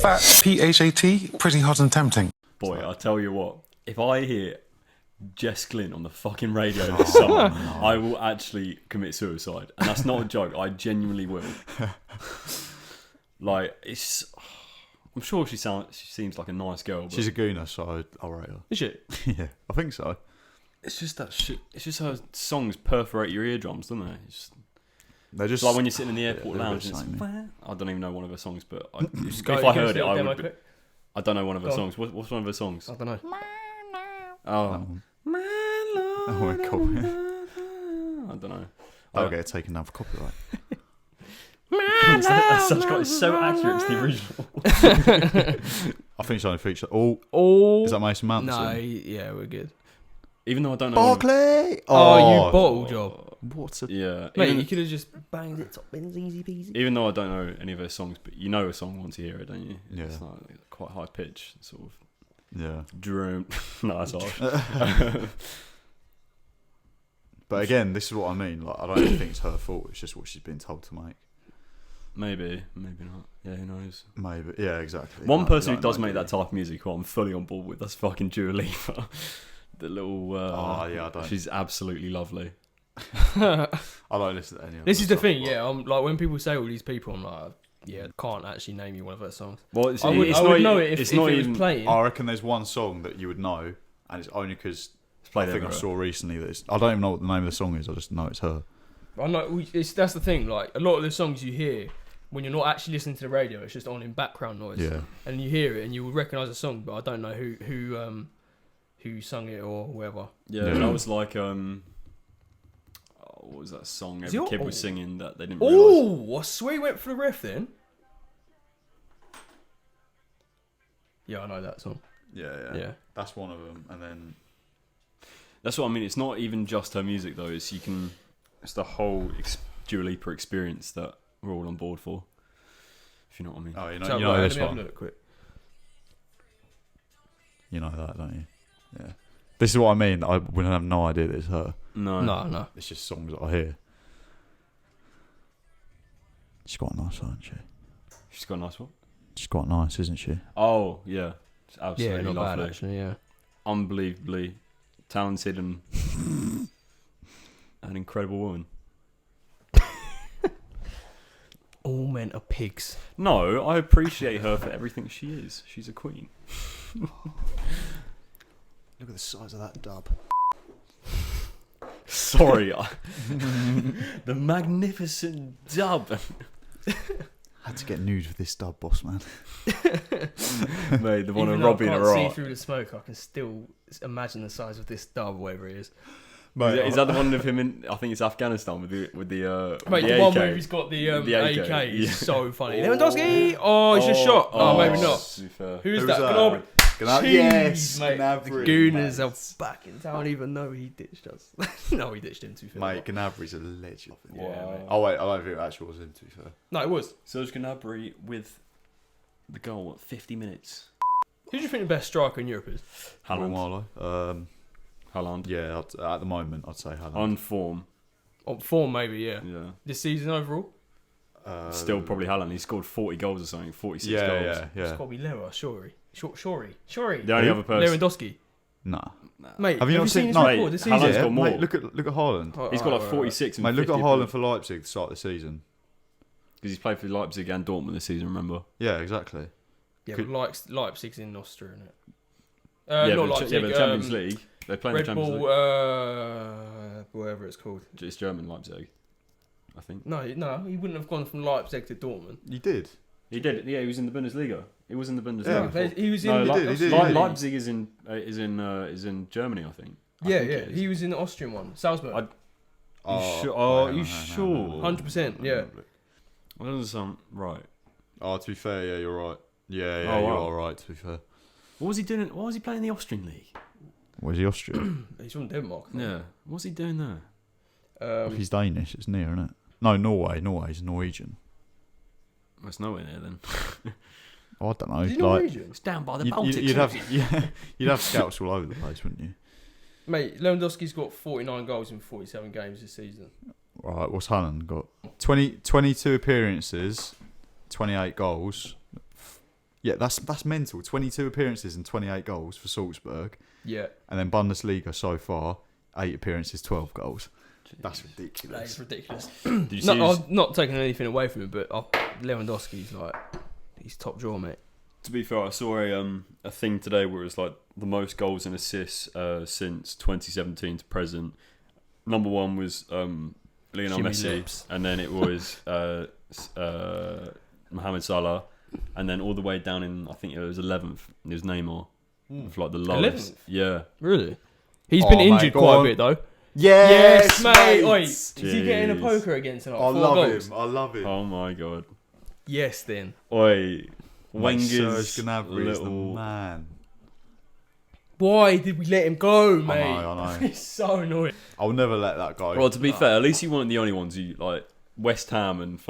Phat, P-H-A-T, pretty hot and tempting. Boy, I tell you what, if I hear Jess Glynn on the fucking radio this summer, I will actually commit suicide. And that's not a joke, I genuinely will. Like, I'm sure she seems like a nice girl. But she's a gooner, so I'll rate her. Is she? Yeah, I think so. It's just that shit. It's just her songs perforate your eardrums, don't they? They're just it's like when you're sitting in the airport lounge. I don't even know one of her songs, but if I heard it, I would. I don't know one of her songs. What's one of her songs? I don't know. Oh, oh my God. I don't know. I'll get it taken down for copyright. It's so accurate to the original. I think it's only featured. Oh, is that Mason Mount? No, yeah, we're good. Even though I don't know. Barclay! Oh, you bottle job. What's a... Yeah. Mate, you could have just banged it top bins, easy peasy. Even though I don't know any of her songs, but you know a song once you hear it, don't you? Yeah. It's like quite high pitch, sort of. Yeah. Drone. No, that's hard. But again, this is what I mean. Like, I don't even think it's her fault. It's just what she's been told to make. Maybe not. Yeah, who knows? Maybe. Yeah, exactly. One person who does make that type of music, who I'm fully on board with, that's fucking Dua Lipa. The little. I don't. She's absolutely lovely. I don't listen to any of This is the stuff, thing, yeah. I'm like, when people say all these people, I'm like, yeah, can't actually name you one of her songs. Well, I would know it if it was playing. I reckon there's one song that you would know, and it's only because I think I saw recently that it's. I don't even know what the name of the song is. I just know it's her. I know. That's the thing. Like, a lot of the songs you hear when you're not actually listening to the radio, it's just on in background noise. Yeah. And you hear it, and you will recognise the song, but I don't know who sung it or whoever. Yeah, that was like what was that song every kid was singing that they didn't realise? Oh, I swear he went for the riff then. Yeah, I know that song. Yeah. That's one of them, and then that's what I mean. It's not even just her music though. It's the whole Dua Lipa experience that we're all on board for. If you know what I mean. Oh, you So, know right, this let me one. have a look quick. You know that, don't you? Yeah. This is what I mean. I would have no idea that it's her. No. It's just songs that I hear. She's quite nice, isn't she? She's got a nice one. She's quite nice, isn't she? Oh yeah, it's absolutely not lovely. bad actually. Yeah. Unbelievably talented and an incredible woman. All men are pigs. No, I appreciate her for everything she is. She's a queen. Look at the size of that dub. Sorry, the magnificent dub. Had to get nude with this dub, boss man. Mate, the one Even of though Robbie and I her can't see art. through the smoke, I can still imagine the size of this dub, whatever it is. Mate, is that the one of him in? I think it's Afghanistan with the Mate, the AK. one where he's got the AK AK. is so funny. Lewandowski! Oh, he's just shot. Oh, maybe not. Super. Who's Who's that? that? Gnabry. Yes, mate. Gnabry, The Gooners mate. are back in town, even though he ditched us. No, he ditched him, to be fair. Mate, Gnabry's a legend. Yeah, mate. Oh wait, I don't think it actually was him, to be fair. No, it was. Serge Gnabry with the goal at 50 minutes. Who do you think the best striker in Europe is? Haaland. Haaland. Yeah, at the moment, I'd say Haaland. On form. On form, maybe, yeah. Yeah. This season overall? Still probably Haaland. He scored 40 goals or something. 46 yeah, goals. Yeah, It's yeah. got to be Lewa, Shori. The only other person. Lewandowski. Nah. Mate, Have you not seen? his No, record this Haaland's season? got more. Mate, look at Haaland. Oh, He's got like right. 46 and Mate, look 50 at Haaland for Leipzig at the start of the season. because he's played for Leipzig and Dortmund this season, remember? Yeah, exactly. Yeah, Could- but Leipzig's in Austria, isn't it? Yeah, Not but Leipzig. the Champions League. They play in the Red Champions Bull, League. whatever it's called. It's German Leipzig, I think. No, he wouldn't have gone from Leipzig to Dortmund. You did. He did. Yeah, he was in the Bundesliga. He was in the Bundesliga. Yeah. before. He was in. No, he did. Leipzig is in Germany, I think. I think it is. He was in the Austrian one, Salzburg. You sure? 100%, yeah. Well, that doesn't sound right. Oh, to be fair, yeah, you're right. Yeah, Oh, you wow. are right. To be fair, What was he doing? Why was he playing in the Austrian league? where's he Austrian? He's from Denmark. I think. Yeah. What was he doing there? If he's Danish, it's near, isn't it? No, Norway. Norway's Norwegian. Well, it's nowhere near then. Oh, I don't know. Is he Like, Norwegian? It's down by the you'd, Baltic. you'd have you'd have scouts all over the place, wouldn't you? Mate, Lewandowski's got 49 goals in 47 games this season. Right, what's Haaland got? 22 appearances, 28 goals, Yeah, that's mental. 22 appearances and 28 goals for Salzburg. Yeah. And then Bundesliga so far, 8 appearances, 12 goals. That's ridiculous. That is ridiculous. Did you see I'm not taking anything away from him, but Lewandowski's like, he's top draw, mate. To be fair, I saw a thing today where it was like the most goals and assists since 2017 to present. Number one was Lionel Jimmy Messi, Lips. and then it was Mohamed Salah, and then all the way down in, I think it was 11th, it was Neymar. With like the lowest. 11th? Yeah. Really? He's been injured go quite on. a bit though. Yes, mate. Oi, mate. is he getting a poker against tonight? I 4 love goals? him. I love him. Oh my god. Yes, then. Oi. Mate, Wenger's Serge Gnabry is the little. man. Why did we let him go, mate? I know. It's so annoying. I'll never let that go. Well, to be fair, at least you weren't the only ones who like West Ham and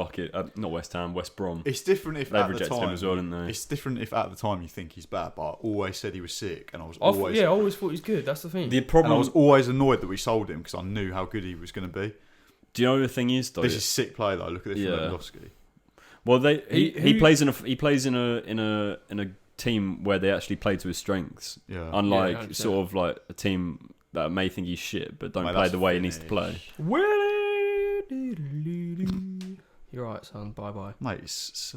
not West Ham, West Brom. It's different if They've at the rejected time him as well, didn't they? It's different if at the time you think he's bad, but I always said he was sick, and I was I always always thought he was good. That's the thing. The and problem. I was always annoyed that we sold him because I knew how good he was going to be. Do you know what the thing is though? This is sick play though. Look at this Yeah. from Lewandowski. Well, he Who- plays in a team where they actually play to his strengths. Yeah. Unlike 100%. sort of like a team that may think he's shit but don't Mate, play that's the way he needs to finish. play. You're right, son. Bye bye. Mate, it's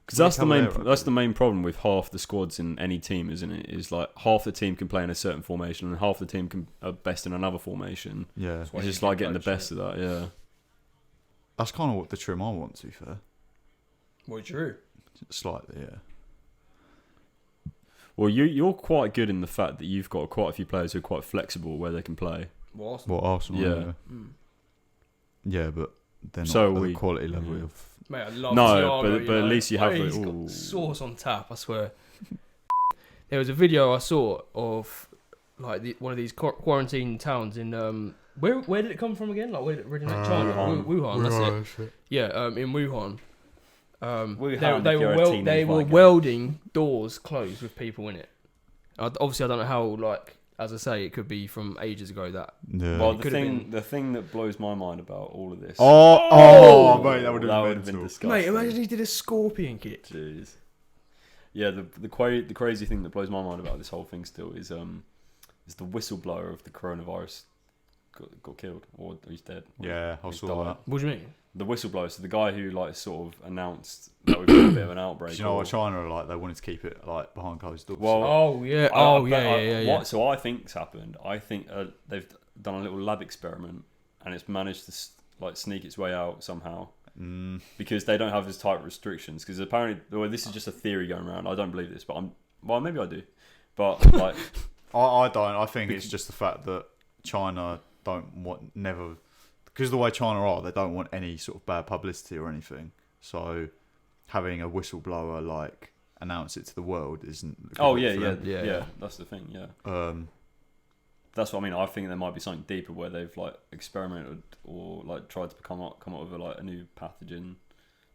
Because that's Caballero, the main problem with half the squads in any team, isn't it? Is like half the team can play in a certain formation and half the team are best in another formation. yeah. It's just like getting the best of that. Yeah. That's kind of what the trim I want. To be fair, Well, true. slightly, yeah. Well, you're quite good in the fact that you've got quite a few players who are quite flexible where they can play. What? What Arsenal? Yeah. Yeah, but they're not So at we- the quality level yeah. of. Mate, I love No, Thiago, but you at know. least you have Mate, it. he's Ooh. got sauce on tap, I swear. There was a video I saw of like one of these quarantine towns in where did it come from again? Like where did it originate? China, Wuhan. That's it. Yeah, in Wuhan. Wuhan, They if you're a were teenage white guy. welding doors closed with people in it. Obviously, I don't know how. Like as I say, it could be from ages ago. That Yeah. Well, It could've been- the thing that blows my mind about all of this. Mate, that would that would have have been been mental. disgusting. mate, imagine he did a scorpion kick. Jeez. Yeah, the crazy thing that blows my mind about this whole thing still is the whistleblower of the coronavirus got killed or he's dead. Yeah, I He's saw died. that. What do you mean? The whistleblower, so the guy who like sort of announced that we've got a bit of an outbreak. Do you know or- what China are like? They wanted to keep it like behind closed doors. Well, Oh yeah. Yeah. What, so I think's happened. I think they've done a little lab experiment, and it's managed to like sneak its way out somehow because they don't have as tight restrictions. Because apparently, well, this is just a theory going around. I don't believe this, but maybe I do. But like, I don't. I think it's just the fact that China because the way China are, they don't want any sort of bad publicity or anything. So having a whistleblower like announce it to the world isn't. a good oh look yeah, for yeah, them. yeah, That's the thing. Yeah. Um, That's what I mean. I think there might be something deeper where they've like experimented or like tried to come up with a new pathogen,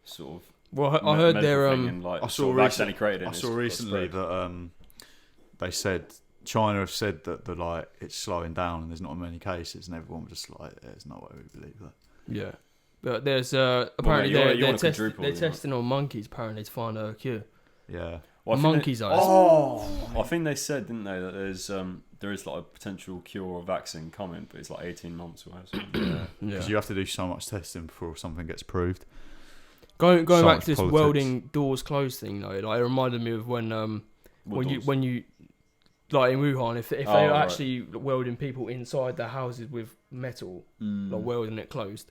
sort of. Well, I heard medical there. thing and, like, I sort saw of accidentally created it. I and saw it's got recently spread. that they said China have said that the like it's slowing down and there's not many cases, and everyone was just like, "There's no way we believe that." Yeah, but there's apparently you wanna they're quadruple, you know. testing on monkeys apparently to find a cure. Yeah. Well, I think Monkeys' eyes. I think they said, didn't they, that there is like a potential cure or vaccine coming, but it's like 18 months away. Or something. Yeah. Because you have to do so much testing before something gets proved. Going So back much to this politics. welding doors closed thing though, like it reminded me of when you like in Wuhan, if they Oh, were right. actually welding people inside their houses with metal, Mm. like welding it closed.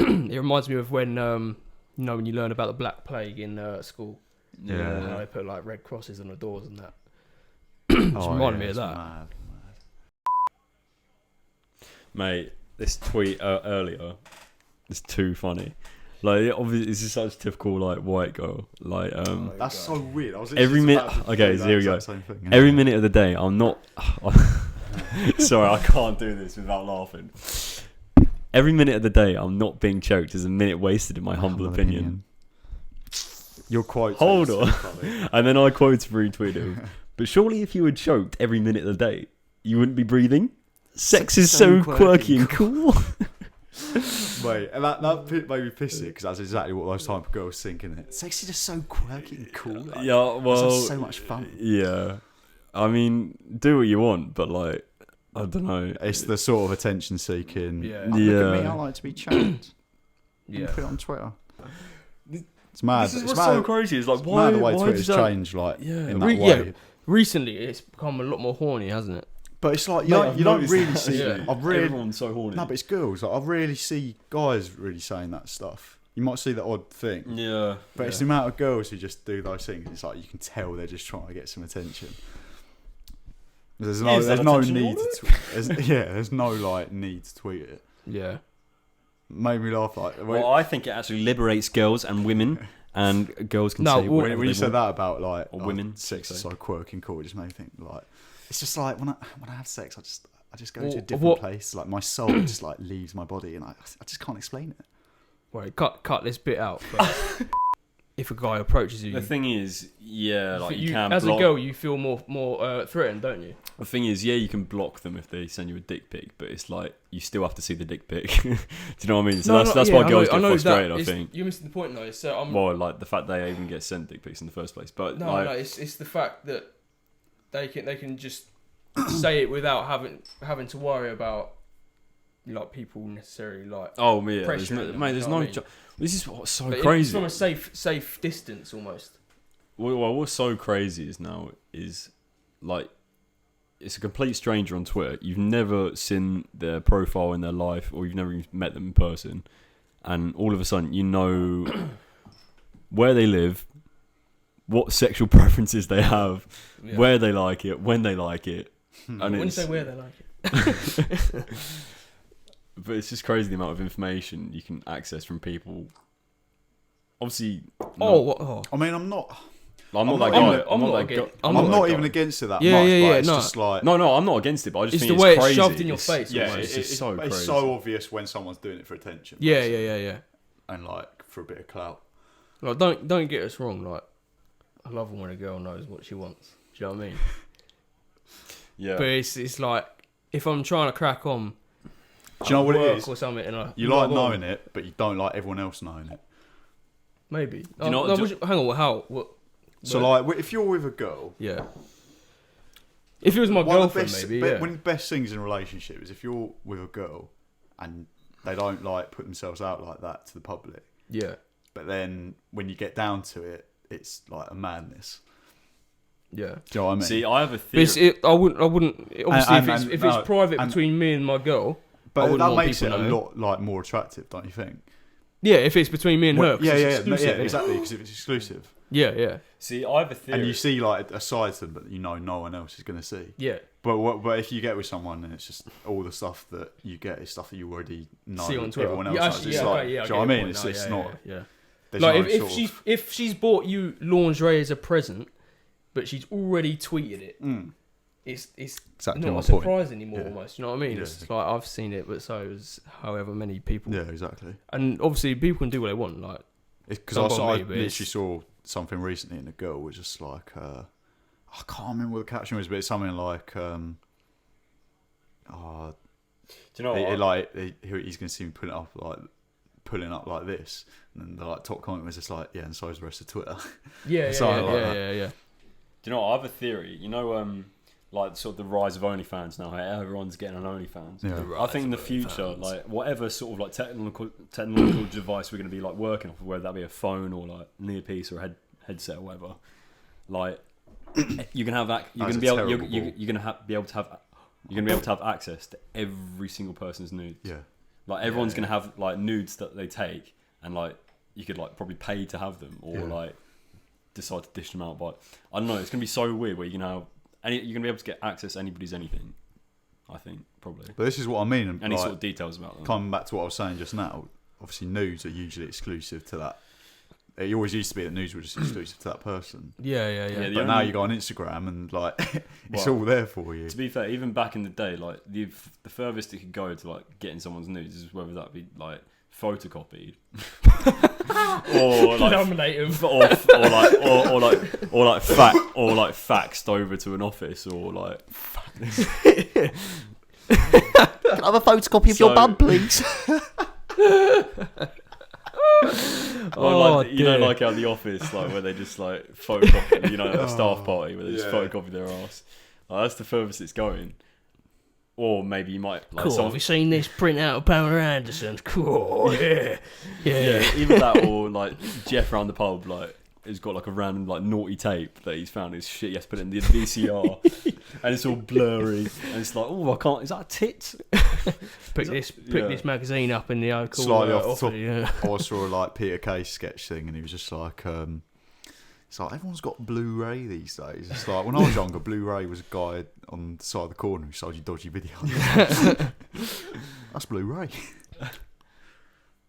It reminds me of when when you learn about the Black Plague in school. Yeah. How they put like red crosses on the doors and that. Just reminded me of it's that. mad. Mate, this tweet earlier is too funny. Like, obviously, this is such a typical like white girl. Like, That's so weird. I was Every literally minute- just about to okay, do so that here we go. exact same thing. every minute of the day, I'm not. Sorry, I can't do this without laughing. Every minute of the day, I'm not being choked is a minute wasted, in my humble opinion. Your quote. Hold on. And then I quote retweet him. But surely, if you were choked every minute of the day, you wouldn't be breathing. Sex is so quirky and cool. Mate, and that made me piss it because that's exactly what those type of girls think, isn't it? Sex is just so quirky and cool. Like, Yeah, well, it's so much fun. Yeah, I mean, do what you want, but like, I don't know. It's the sort of attention seeking. Yeah. Look at me, I like to be chatted. Yeah. Put it on Twitter. It's mad. This is it's what's mad. so crazy. It's like, It's why? mad the way why Twitter's does that... changed, like Yeah. in that way. Recently, it's become a lot more horny, hasn't it? But it's like Mate, you I've don't noticed really that, see. yeah. I've really Everyone's so horny. no, but it's girls. Like, I rarely see guys really saying that stuff. You might see the odd thing, Yeah. but it's the amount of girls who just do those things. It's like you can tell they're just trying to get some attention. There's no attention need order? there's no like need to tweet it. Yeah. Made me laugh. Like Well, I think it actually liberates girls and women, and girls can say well, whatever when you they said want. that about like Or women, sex is so. so quirky and cool, it just made me think like it's just like when I have sex, I just go Well, to a different what- place. Like my soul just like leaves my body, and I just can't explain it. Wait, cut this bit out. But if a guy approaches you, The thing is, yeah, like you can as block. a girl, you feel more threatened, don't you? The thing is, yeah, you can block them if they send you a dick pic, but it's like you still have to see the dick pic. Do you know what I mean? So that's why girls get frustrated. I think. You're missing the point though. So Well, like the fact they even get sent dick pics in the first place, but like, it's the fact that they can just say it without having to worry about like people necessarily like. oh yeah, pressure there's them, mate, there's you know no. what I mean? This is what's so But crazy. It's from a safe distance almost. Well, what's so crazy is now is like it's a complete stranger on Twitter. You've never seen their profile in their life, or you've never even met them in person, and all of a sudden you know where they live, what sexual preferences they have, Yeah. where they like it, when they like it, and When you it's, say where they like it. but it's just crazy the amount of information you can access from people. Obviously, I mean, I'm not I'm not I'm that not- guy. I'm not that against- guy. I'm that not guy. even against it that Yeah, much. yeah, but yeah, it's no. just like No, I'm not against it, but I just It's think the way it's it's crazy. shoved in your face. Yeah, almost. it's just so it's crazy. so obvious when someone's doing it for attention. Yeah, basically, yeah. and like for a bit of clout. Like, don't get us wrong. Like, I love when a girl knows what she wants. Do you know what I mean? Yeah. But it's like if I'm trying to crack on. Do you know what it work is? Or something, and You like knowing it, but you don't like everyone else knowing it. Maybe. you know- Hang on. How? What? So but- like, if you're with a girl, Yeah. If it was my one of the girlfriend, best, maybe. Yeah. one of the best things in a relationship is if you're with a girl and they don't like put themselves out like that to the public. Yeah. But then when you get down to it, it's like a madness. Yeah. Do you know what I mean? See, I have a But theory. I wouldn't. Obviously, if it's no, private and- between me and my girl. I but wouldn't that want makes it people a knowing. lot like more attractive, don't you think? Yeah, if it's between me and her. 'cause yeah, it's yeah, exclusive, yeah, exactly. Because if it's exclusive, Yeah. See, I have a theory. and you see like a side to them that you know no one else is going to see. Yeah. But if you get with someone and it's just all the stuff that you get is stuff that you already know See on Twitter. everyone else Yeah, knows. actually, It's yeah, like, okay, yeah, do you know what I mean? It's yeah, not. Yeah. There's Like no if she's bought you lingerie as a present, but she's already tweeted it. It's Exactly not my a surprise point. anymore. Yeah. Almost, you know what I mean? Yeah. It's like I've seen it, but so is however many people. Yeah, exactly. And obviously, people can do what they want. Like, Because Don't I bother me, but literally it's- saw something recently, and the girl was just like, I can't remember what the caption was, but it's something like, Do you know he's going to see me pulling up like this, and then the like top comment was just like, yeah, and so is the rest of Twitter. yeah. Do Do you know what? I have a theory. You know, like sort of the rise of OnlyFans now. How everyone's getting on OnlyFans. Yeah. I think in the future, like whatever sort of like technological device we're going to be like working off, of, whether that be a phone or like an earpiece or a headset or whatever, like you can have that. You're going to be able. You're going to be able to have. You're going to be able to have access to every single person's nudes. Yeah. Like everyone's going to have like nudes that they take, and like you could like probably pay to have them, or like decide to dish them out. But I don't know. It's going to be so weird where you can have. You're going to be able to get access to anybody's anything, I think, probably. But this is what I mean. Any like, sort of details about them. coming back to what I was saying just now, obviously nudes are usually exclusive to that. It always used to be that nudes were just exclusive to that person. Yeah. the But now only- you go on Instagram and like it's Well, all there for you. To be fair, even back in the day, like the furthest it could go to like getting someone's nudes is whether that be like photocopied or like Nominate him. or like faxed over to an office or like Can I have a photocopy of your bum, please? You know, like out of the office, like where they just like photocopy, you know, at a staff party where they just photocopy their ass. Like, that's the furthest it's going. Or maybe you might like. Cool. Have you seen this print out of Pamela Anderson's? Cool. Yeah. Either that or like Jeff around the pub, like has got like a random like naughty tape that he's found his shit. He has to put it in the VCR, and it's all blurry, and it's like, oh, I can't. Is that a tit? Pick this magazine up in the local slightly off the top. Yeah. I saw a like Peter Kay sketch thing, and he was just like, it's like everyone's got Blu-ray these days. It's like when I was younger, Blu-ray was a guy on the side of the corner who sold you dodgy videos. That's Blu-ray.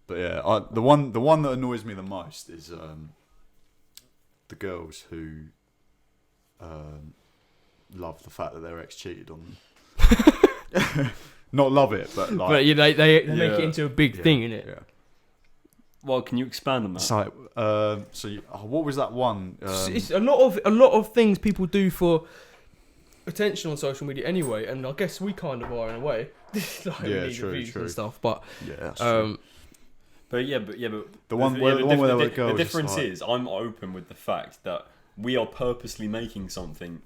But yeah, the one that annoys me the most is the girls who love the fact that their ex cheated on them. Not love it, but like. But yeah, they make it into a big thing, innit? Yeah. Well, can you expand on that? It's like, what was that one? It's a lot of things people do for attention on social media anyway, and I guess we kind of are in a way. Like, we need the views and stuff, but yeah, that's true. But the one where the girls. The difference is, I'm open with the fact that we are purposely making something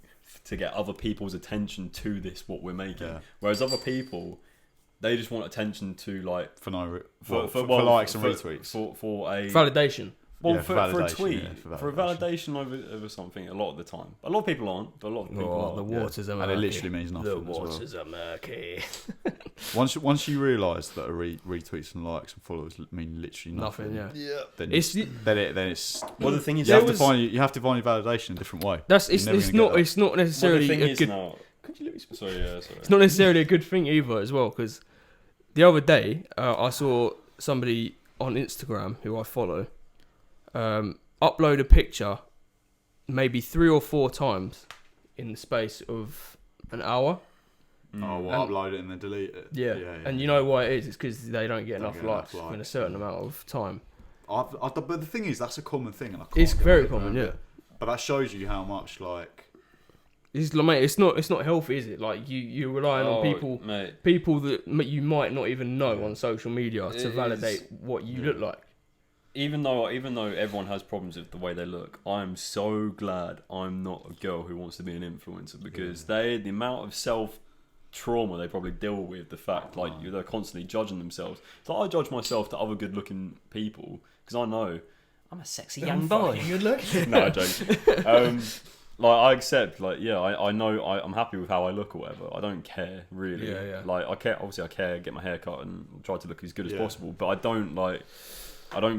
to get other people's attention to this what we're making, whereas other people, they just want attention to like for likes and retweets for a validation. Well, for a tweet, for a validation over something. A lot of the time, a lot of people aren't, but a lot of people are. The waters are murky. And it literally means nothing. The waters are murky. Once you realise that a retweets and likes and followers mean literally nothing. Then it's well, the thing is, you have to find your validation in a different way. It's not necessarily a good. Could you let me? Sorry. It's not necessarily a good thing either, as well, because the other day I saw somebody on Instagram who I follow upload a picture maybe 3 or 4 times in the space of an hour. Upload it and then delete it. Yeah. And you know why it is? It's because they don't get enough likes in a certain amount of time. But the thing is, that's a common thing, and it's very common, yeah. But that shows you how much like. It's not healthy, is it? Like you're relying on people that you might not even know on social media to validate what you look like. Even though everyone has problems with the way they look, I'm so glad I'm not a girl who wants to be an influencer, because the amount of self-trauma they probably deal with, the fact they're constantly judging themselves. So I judge myself to other good-looking people because I know I'm a sexy young boy. Good looking. No, I don't. I accept, I know I'm happy with how I look or whatever. I don't care really. Yeah. I care. Obviously, I care. Get my hair cut and try to look as good as possible. But I don't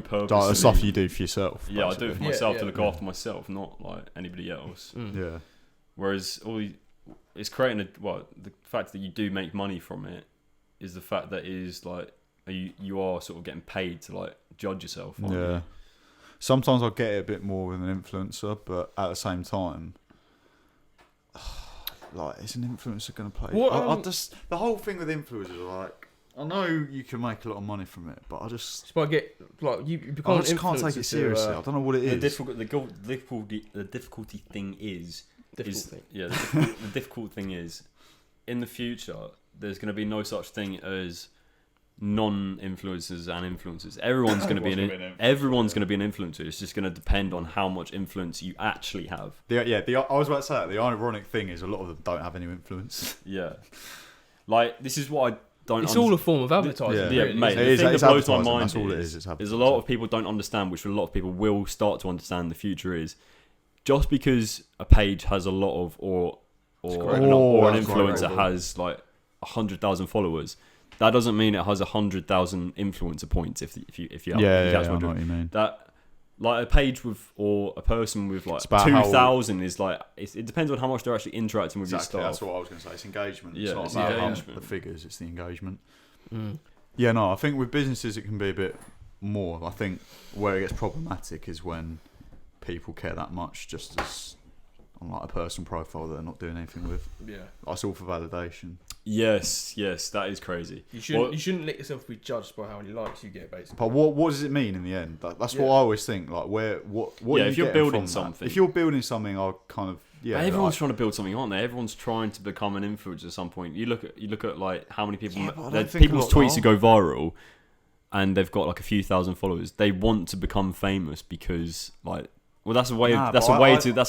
purposely. The stuff you do for yourself. Yeah, basically. I do it for myself to look after myself, not like anybody else. Yeah. Whereas it's creating the fact that you do make money from it is the fact that is like you are sort of getting paid to like judge yourself. Yeah. You? Sometimes I get it a bit more with an influencer, but at the same time, is an influencer going to play? The whole thing with influencers, like, I know you can make a lot of money from it, but I just can't take it seriously. I don't know what it is. The difficulty thing is the difficult thing is in the future there's going to be no such thing as non-influencers and influencers. Everyone's going to be an influencer. It's just going to depend on how much influence you actually have. I was about to say that. The ironic thing is a lot of them don't have any influence. Yeah, like this is what I don't. It's all a form of advertising. Yeah, mate. The thing that blows my mind is a lot of people don't understand, which a lot of people will start to understand in the future, is just because a page has a lot of or an influencer has like 100,000 followers. That doesn't mean it has 100,000 influencer points. If you I know what you mean. That like a page with or a person with like 2,000 is like it depends on how much they're actually interacting with your stuff. That's what I was going to say. It's engagement. Yeah, it's not about the figures. It's the engagement. Yeah, no. I think with businesses it can be a bit more. I think where it gets problematic is when people care that much just as on like a personal profile that they're not doing anything with. Yeah, that's all for validation. Yes, that is crazy. You shouldn't let yourself be judged by how many likes you get, basically. But what does it mean in the end? That's what I always think. Like what? If you're building something, if you're building something, I kind of Yeah, but everyone's trying to build something, aren't they? Everyone's trying to become an influencer at some point. You look at like how many people. Yeah, but I don't think people's a lot tweets who go viral, and they've got like a few thousand followers. They want to become famous because like. Well, that's a way. That's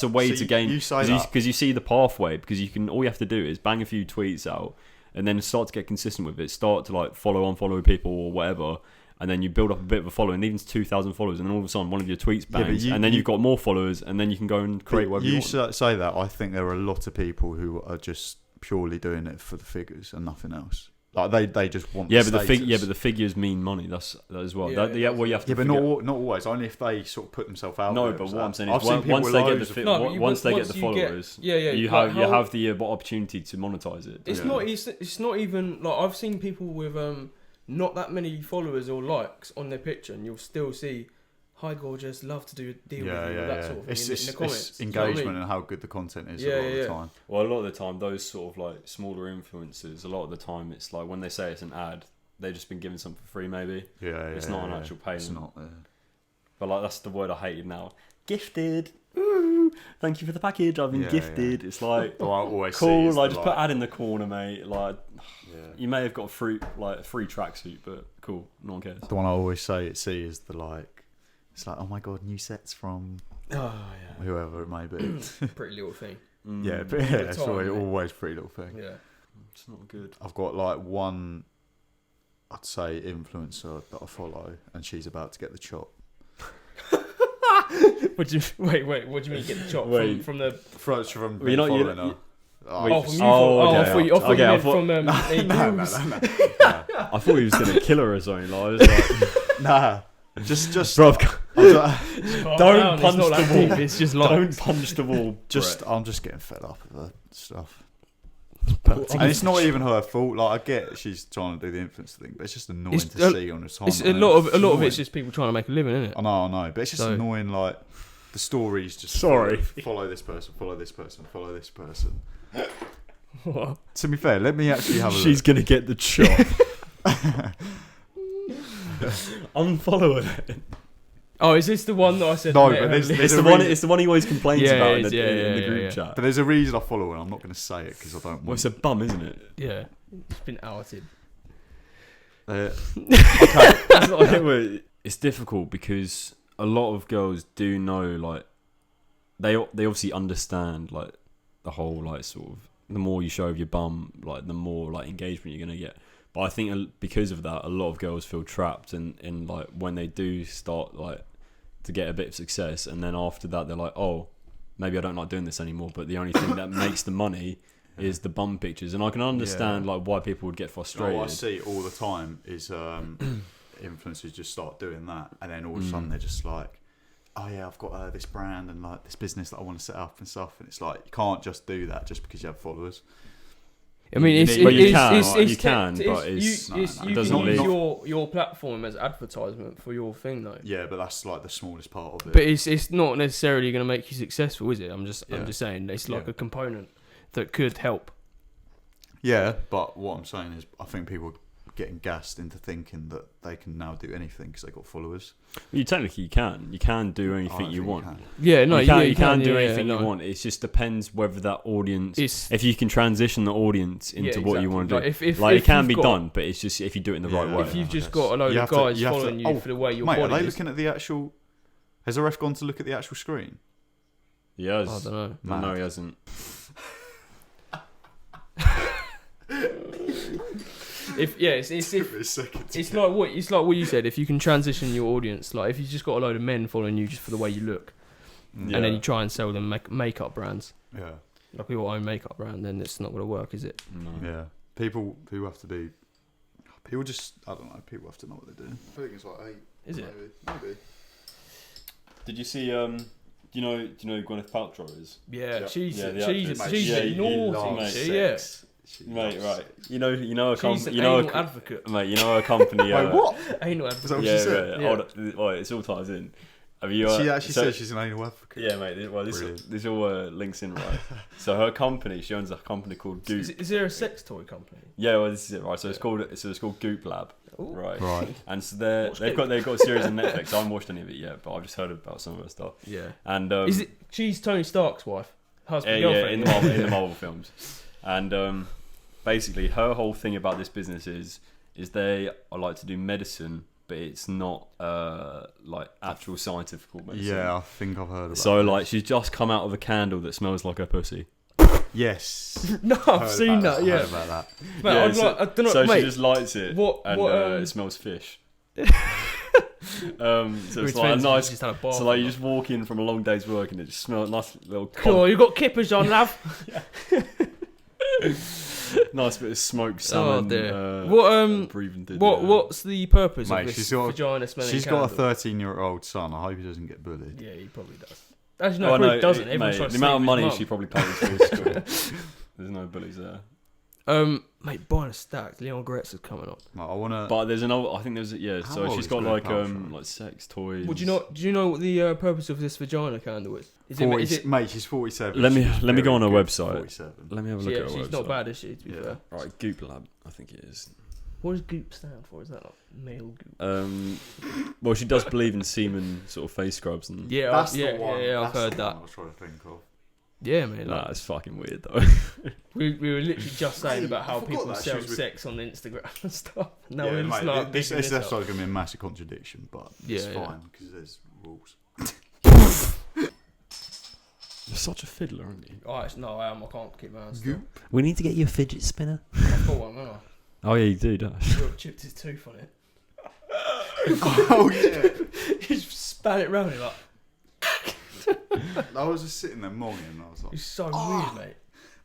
a way to gain. You say that because you see the pathway. Because you can. All you have to do is bang a few tweets out, and then start to get consistent with it. Start to like follow people or whatever, and then you build up a bit of a following, even to 2,000 followers, and then all of a sudden one of your tweets bangs, and then you've got more followers, and then you can go and create whatever you want. You say that. I think there are a lot of people who are just purely doing it for the figures and nothing else. Like they just want. Yeah, the but status. the figures mean money. That as well. Yeah, Well, you have to. Yeah, but not always. Only if they sort of put themselves out. No, there, but so what I'm saying I've is seen people once with they get loads the of- No, but once they get the once you get- followers, yeah, you like have the opportunity to monetize it. It's Yeah. not. It's not even like I've seen people with not that many followers or likes on their picture, and you'll still see, "Hi, gorgeous, love to do a deal with you," or that sort of thing It's, in the comments. it's Do you know what I engagement mean? and how good the content is Yeah, a lot of yeah. the time. Well, a lot of the time, those sort of like smaller influencers, a lot of the time, it's like when they say it's an ad, they've just been given something for free. Maybe Yeah, it's not an actual payment. It's not. But like that's the word I hated now. Gifted. Ooh, thank you for the package. I've been Yeah, gifted. It's like Oh, I always see cool. is Like the, just put ad in the corner, mate. Like yeah. you may have got a free tracksuit, but cool. No one cares. The one I always see is the like. It's like, oh my god, new sets from Oh whoever it may be. yeah, pretty little thing. Yeah, but All yeah, the it's time, mate. always pretty little thing. Yeah. It's not good. I've got like one, I'd say, influencer that I follow, and she's about to get the chop. What do you wait? What do you mean get the chop Wait. from the? From Well, you're not- following you're- her. Oh, from you. Oh, I okay. thought you Okay, I meant thought- from no, no, I thought he was gonna kill her or something. Like, I was like Nah, just bro, Don't punch not the that wall. deep, it's just like don't punch the wall. I'm just getting fed up with her stuff. Brett. And it's not even her fault. Like I get she's trying to do the influencer thing, but it's just annoying It's to a- see on the time. It's a lot of it's just people trying to make a living, isn't it? I know, but it's just So- annoying. Like the stories just Sorry. follow this person, follow this person, follow this person. What? To be fair, let me actually have a She's look. gonna get the chop. Unfollow her. Oh, is this the one that I said? No, met but her there's- and- It's a the one. reason- It's the one he always complains Yeah, about it is, in the yeah, group yeah. chat. But there's a reason I follow her. and I'm not going to say it because I don't Well, it's want. a bum, isn't it? yeah, it's been outed. That's not it. It's difficult because a lot of girls do know, like, they obviously understand, like, the whole, like, sort of, the more you show of your bum, like, the more, like, engagement you're gonna get. But I think because of that, a lot of girls feel trapped in like when they do start like to get a bit of success, and then after that they're like, oh, maybe I don't like doing this anymore. But the only thing that makes the money is the bum pictures, and I can understand like why people would get frustrated. What I see all the time is influencers just start doing that, and then all of a sudden they're just like, oh yeah, I've got this brand and like this business that I want to set up and stuff, and it's like you can't just do that just because you have followers. I mean, it's But you it's- can, it's- right? it's You can, te- but it's- it's- you- it's- no, you it doesn't can use leave- your platform as advertisement for your thing though. Yeah, but that's like the smallest part of it. But it's not necessarily going to make you successful, is it? I'm just Yeah. saying it's like Yeah. a component that could help. Yeah, but what I'm saying is, I think people are getting gassed into thinking that they can now do anything because they got followers. You technically can do I anything don't you think want. can. Yeah, no, you can do yeah, anything no. you want. It just depends whether that audience, It's if you can transition the audience yeah, into what you want to Like, do. if It can you've be got- done, but it's just if you do it in the right Yeah. way. If you've I just guess. got a load You of have to- guys you have to- following you oh, for the way your Mate, are body they is, looking at the actual? Has the ref gone to look at the actual screen? Yes. I don't know. Mad. No, he hasn't. It's like what you said. If you can transition your audience, like if you've just got a load of men following you just for the way you look, and then you try and sell them makeup brands, Yeah, like your own makeup brand, then it's not going to work, is it? No. yeah. People who have to do. People just, I don't know. People have to know what they're doing. I think it's like 8. Is it? Maybe. Did you see? Do you know Gwyneth Paltrow is? Yeah, Yeah. she's Yeah, the she's actress. she's Yeah, a he naughty, loves she, yeah. Mate, right? You know a She's an you know anal advocate. mate, you know a company. Wait, what? Anal Is that advocate. what Yeah, she said? yeah. Hold on, it's all ties in. Have you? She actually so- said she's an anal advocate. Yeah, mate. Brilliant. This all links in, right? So her company, she owns a company called Goop. Is there a sex toy company? Yeah, well, this is it, right? So it's called Goop Lab, Ooh. right? Right. And so What's they've Goop? got a series on Netflix. I haven't watched any of it yet, but I've just heard about some of her stuff. Yeah. And Is it? She's Tony Stark's wife. husband, yeah, girlfriend. in the Marvel films. And basically, her whole thing about this business is they are like to do medicine, but it's not like actual scientific medicine. Yeah, I think I've heard about So this. like, she's just come out of a candle that smells like her pussy. Yes. No, I've seen that. I Yeah, heard about that. mate, Yeah, I'd so, like, I don't know, so mate. she just lights it, and it smells fish. So it's like a nice. Just had a bath So like, on you it. just walk in from a long day's work, and it just smells nice little. Cool, you got kippers on, love. Nice bit of smoked salmon. Oh dear. Breathing. What's the purpose Mate, of this she's got- vagina smelling She's candle? got a 13-year-old son. I hope he doesn't get bullied. Yeah, he probably does. Actually, no, he probably doesn't. Everyone's trying the to amount of save money his she mum. probably pays for his school. There's no bullies there. Mate, buying a stack. Leon Goretzka's coming up. Like, I want to. But there's another. I think there's How So old she's is got Gwyneth like Paltrow? like sex toys. Would you not? Do you know what the purpose of this vagina candle is? Is it? Mate, she's 47. Let me She's go very on her good website. 47. Let me have a look Yeah, at her she's website. not bad, is she? To be Yeah. fair. Right, Goop Lab. I think it is. What does goop stand for? Is that like male goop? Well, she does believe in semen sort of face scrubs and. Yeah, That's yeah, the one. yeah. I've That's heard the that. one I was trying to think of. Yeah, man. Nah, Like, it's fucking weird though. we were literally just saying Mate, about I how forgot people that she sell was with- sex on Instagram and stuff. No, Yeah, we're just mate, like this picking this up. episode's going to be a massive contradiction, but it's Yeah, yeah. fine because there's rules. You're such a fiddler, aren't you? Oh, no, I am. I can't keep my hands still. We need to get you a fidget spinner. I've got one, haven't I? Oh yeah, you do, don't you? Will chipped his tooth on it. Oh yeah. He just spat it round it like. I was just sitting there monging, and I was like, It's so weird, mate.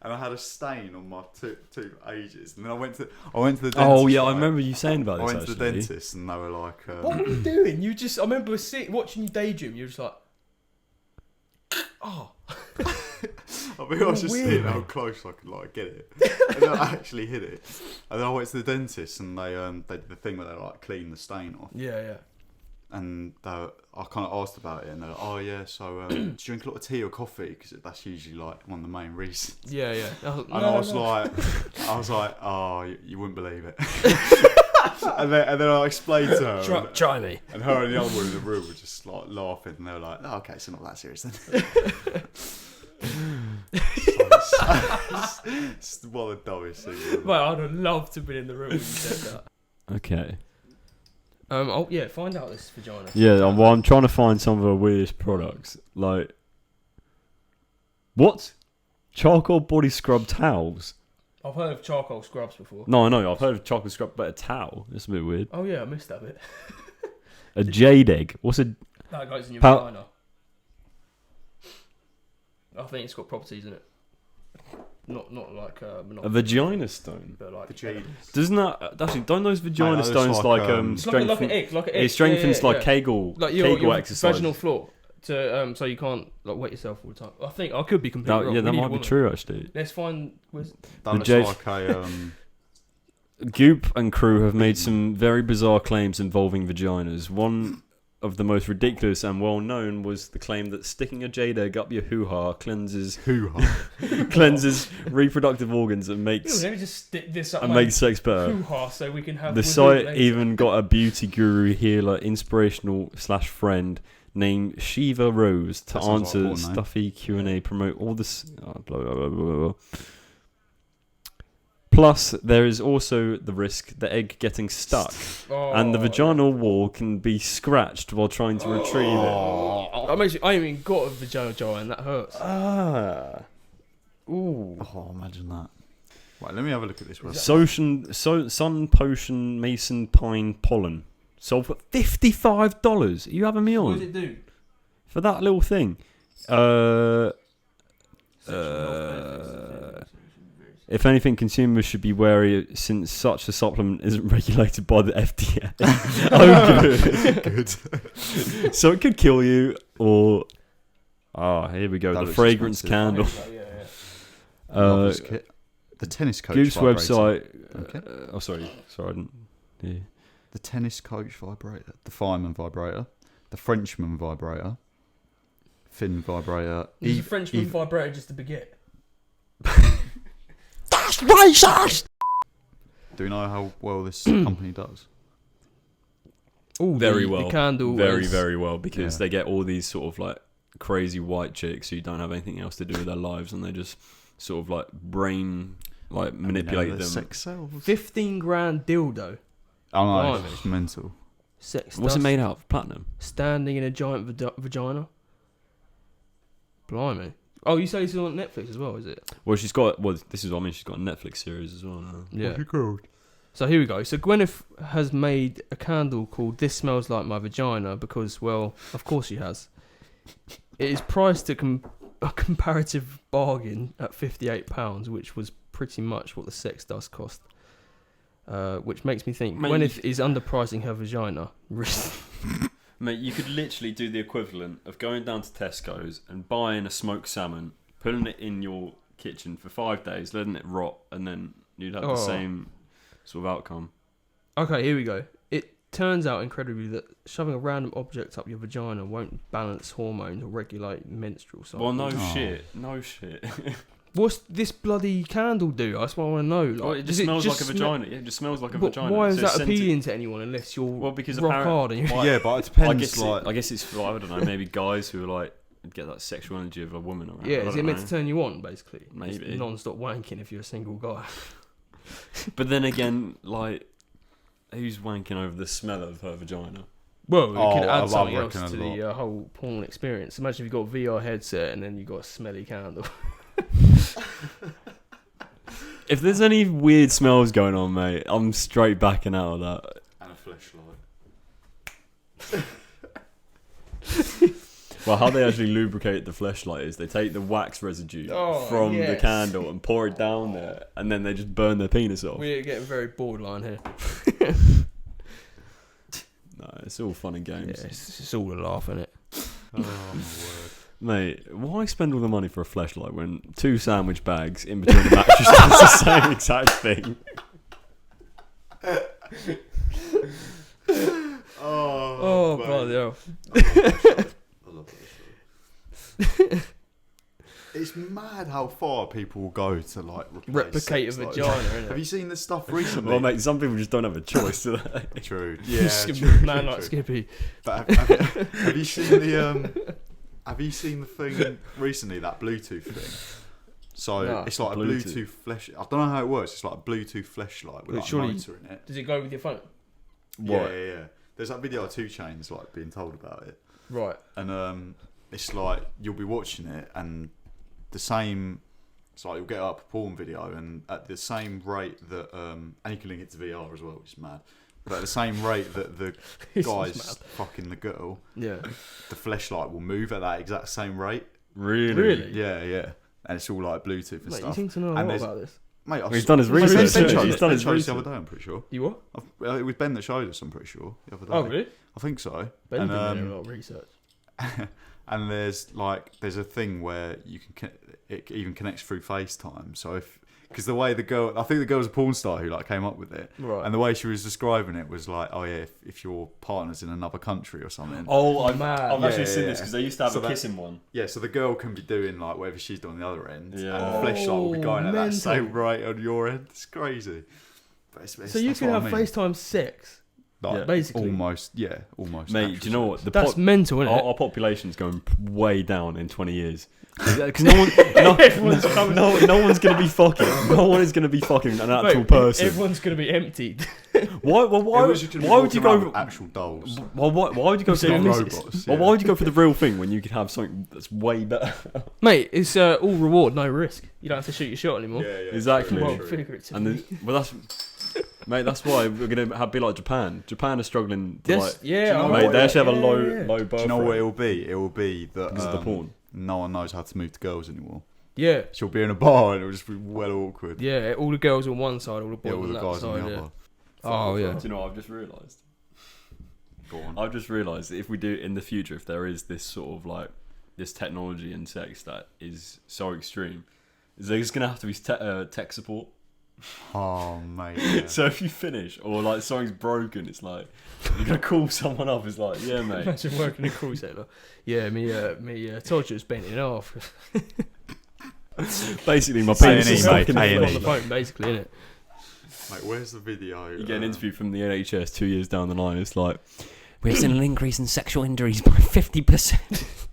and I had a stain on my tooth for ages, and then I went to the dentist. Oh yeah, I like, remember you saying about I this. went to the actually. dentist, and they were like, What were you doing? You just, I remember watching you daydream. You were just like, oh. I mean, I was just weird, seeing how mate. close I could like get it, and then I actually hit it. And then I went to the dentist, and they did the thing where they like clean the stain off. Yeah, yeah. And I kind of asked about it, and they're like, "Oh yeah, so do you drink a lot of tea or coffee? Because that's usually like one of the main reasons." Yeah, yeah. And I was like, "Oh, you wouldn't believe it." and then I explained to her, Try me. and her and the other one in the room were just like laughing, and they were like, "Oh, okay, so not that serious then." It's one of the dumbest things ever. Well, I'd have loved to have been in the room when you said that. Okay. Oh yeah, find out this vagina. Yeah, well, I'm trying to find some of the weirdest products. Like, what? Charcoal body scrub towels? I've heard of charcoal scrubs before. No, I know. I've heard of chocolate scrub, but a towel. That's a bit weird. Oh yeah, I missed that bit. A jade egg. What's a? That goes in your Pow- vagina. I think it's got properties in it. Not like A vagina stone. but like The jade. Doesn't that actually? Don't those vagina Mate, that stones looks like like, It's strengthen? like an egg, like an egg. It strengthens Yeah, like yeah. Kegel, Like Kegel your exercise. vaginal floor to so you can't like wet yourself all the time. I think I could be completely No, wrong. yeah, We that need a might be woman. true actually. Let's find. Where's, That The looks jade- like a Goop and crew have made some very bizarre claims involving vaginas. One of the most ridiculous and well known was the claim that sticking a jade egg up your hoo-ha cleanses reproductive organs and Ew, makes let me just stick this up. and makes sex better. hoo-ha so we can have. The we'll do it site later. even got a beauty guru healer, inspirational / friend named Shiva Rose to That sounds like a answer porn name. stuffy Q&A, promote all this. Blah, blah, blah, blah, blah. Plus, there is also the risk the egg getting stuck, and the vaginal wall can be scratched while trying to retrieve it. That makes me, I ain't even got a vagina jar and that hurts. Ooh. Oh, imagine that. Right, let me have a look at this website. Sun potion mason pine pollen sold for $55. Are you having me What on does it do? for that little thing? If anything, consumers should be wary since such a supplement isn't regulated by the FDA. Oh, good. So it could kill you, or here we go. That The looks fragrance expensive. candle. Yeah. Love this kit. The tennis coach Goose vibrator. website. Okay. Sorry, I didn't. Yeah. The tennis coach vibrator. The fireman vibrator. The Frenchman vibrator. Finn vibrator. Is a Frenchman vibrator just a baguette? That's racist! Do we know how well this company does? Oh, Very well. The candle. Very well, because Yeah. they get all these sort of like crazy white chicks who don't have anything else to do with their lives, and they just sort of like brain like manipulate them. Sex sells. 15 grand dildo. Oh no, Blimey. it's mental. Sex. What's it dust, made out of? Platinum. Standing in a giant vagina. Blimey. Oh, you say this is on Netflix as well, is it? Well, she's got. Well, this is what I mean. She's got a Netflix series as well now. Yeah. Called? So here we go. So Gwyneth has made a candle called "This Smells Like My Vagina" because, well, of course she has. It is priced at a comparative bargain at £58, which was pretty much what the sex dust cost. Which makes me think Mate, Gwyneth is underpricing her vagina. Mate, you could literally do the equivalent of going down to Tesco's and buying a smoked salmon, putting it in your kitchen for 5 days, letting it rot, and then you'd have the same sort of outcome. Okay, here we go. It turns out incredibly that shoving a random object up your vagina won't balance hormones or regulate menstrual cycles. Well, no shit. What's this bloody candle do? That's what I want to know. Like, Well, it just smells like a vagina. Yeah, it just smells like a vagina. Why is So that it's appealing to anyone unless you're because rock hard? And you're Yeah, but it depends. I guess it's for, I don't know, maybe guys who are like get that sexual energy of a woman around. yeah, is it meant to turn you on, basically? Maybe. It's non-stop wanking if you're a single guy. But then again, like, who's wanking over the smell of her vagina? Well, it could I add something else reckon to a the whole porn experience. Imagine if you've got a VR headset and then you've got a smelly candle. If there's any weird smells going on, mate, I'm straight backing out of that. And a fleshlight. Well, how they actually lubricate the fleshlight is they take the wax residue from the yes. candle and pour it down there, and then they just burn their penis off. We're getting very borderline here. No, it's all fun and games. Yeah, it's all a laugh, isn't it? Oh, my word. Mate, why spend all the money for a fleshlight when 2 sandwich bags in between the mattress does the same exact thing? Oh, bloody hell. I love that show. It's mad how far people will go to like Replicate a sex, like- vagina, innit? Have you seen the stuff recently? Well, mate, some people just don't have a choice, do they? True. Yeah. Man like Skippy. But have you seen the Have you seen the thing recently? That Bluetooth thing. So No. it's like a Bluetooth flash. I don't know how it works. It's like a Bluetooth flashlight with like a motor in it. Does it go with your phone? What? Yeah. There's that video of 2 Chainz like being told about it, Right. and it's like you'll be watching it and the same. It's like you'll get up a porn video and at the same rate that and you can link it to VR as well, which is mad. But at the same rate that the guy's fucking the girl, Yeah. the fleshlight will move at that exact same rate. Really? Yeah. And it's all like Bluetooth and Mate, stuff. you seem to know a And lot there's- about this. Mate, He's done his Ben research. showed He's us- done Ben his showed us the research. other day, I'm pretty sure. You what? It was Ben that showed us, I'm pretty sure, the other day. Oh, really? I think so. Ben's been And, doing a lot of research. and there's a thing where you can it even connects through FaceTime. So because the way the girl, I think the girl was a porn star who like came up with it, Right. and the way she was describing it was like, oh yeah, if your partner's in another country or something. Oh, I've Mad. actually Yeah, seen yeah. this because they used to have So a that- kissing one. Yeah, so the girl can be doing like whatever she's doing on the other end, Yeah. and the fleshlight will be going at that mental. same rate on your end. It's crazy. But So you can have FaceTime sex. like, Yeah. basically. almost. Mate, do you know what? That's mental, isn't it? Our population's going way down in 20 years. Because no one's going to be fucking. No one is going to be fucking an actual Mate, person. Everyone's going to be emptied. Why would you go? with actual dolls? Why would you go for Like the robots, Well, yeah. why would you go for the real thing when you could have something that's way better? Mate, it's all reward, no risk. You don't have to shoot your shot anymore. Exactly. Well, true. figuratively. Mate, that's why we're gonna be like Japan. Japan are struggling to Yes, yeah. know I what? Mate, know they that. actually have a low Yeah. birth Do you know what rate it will be? It will be that because of the porn. no one knows how to move to girls anymore. Yeah, She'll be in a bar and it'll just be well awkward. yeah. All the girls on one side, all the boys all on the that guys side. on the Yeah. other. Oh yeah. Do you know what I've just realised? Go on. I've just realised that if we do in the future, if there is this sort of like this technology and sex that is so extreme, there's gonna have to be tech support. Oh mate. Yeah. So if you finish or like something's broken, it's like you're gonna call someone up. It's like, yeah, mate. Imagine working in a call centre. Yeah, me Todger's bent in half. Basically, my A&E, penis is mate, stuck in the A&E. on flesh. the phone, basically, innit? Mate, where's the video? You get an interview from the NHS 2 years down the line. It's like we've seen an increase in sexual injuries by 50%.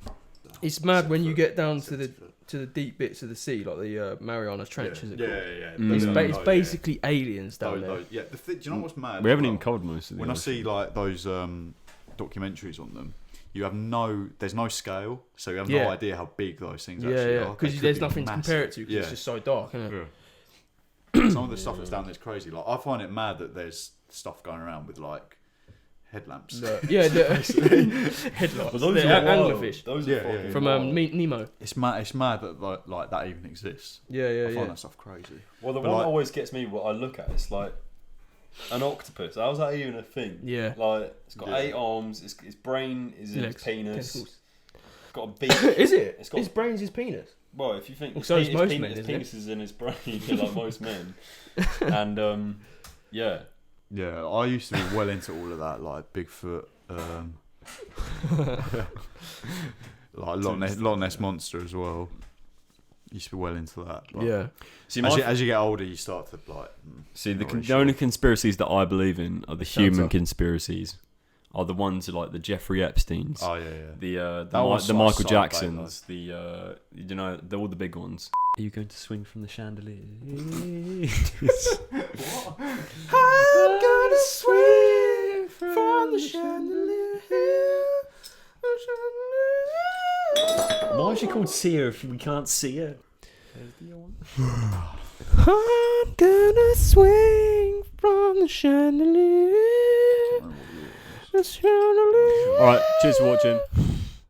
It's mad when you get down to the deep bits of the sea, like the Mariana Trench. Is it called? It's basically aliens down there. Yeah. Do you know what's mad? We haven't even covered most of them. When I see like those documentaries on them, there's no scale, so you have no idea how big those things actually are. Because there's nothing to compare it to, because it's just so dark, isn't it? Some of the stuff that's down there is crazy. Like, I find it mad that there's stuff going around with like headlamps. Headlamps. Those the are anglerfish. Those are from Nemo. It's mad that like that even exists. I find that stuff crazy. Well, the one that always gets me, what I look at, it's like an octopus. How's that even a thing? Yeah. Like, it's got 8 arms. Its brain is in its penis. Tentacles. It's got a beak. Is it? Its his brain's his penis. Well, if you think so is most men, his penis is in his brain, like most men, and yeah, I used to be well into all of that, like Bigfoot, like Loch Ness Monster as well. Used to be well into that. Yeah. See, as you get older, you start to like. See, the only conspiracies that I believe in are the human conspiracies. Are the ones like the Jeffrey Epsteins. Oh yeah. The Michael Jacksons. The they're all the big ones. Are you going to swing from the chandelier? I'm gonna swing from the chandelier. Why is she called Sia if we can't see her? I'm gonna swing from the chandelier. Alright, cheers for watching.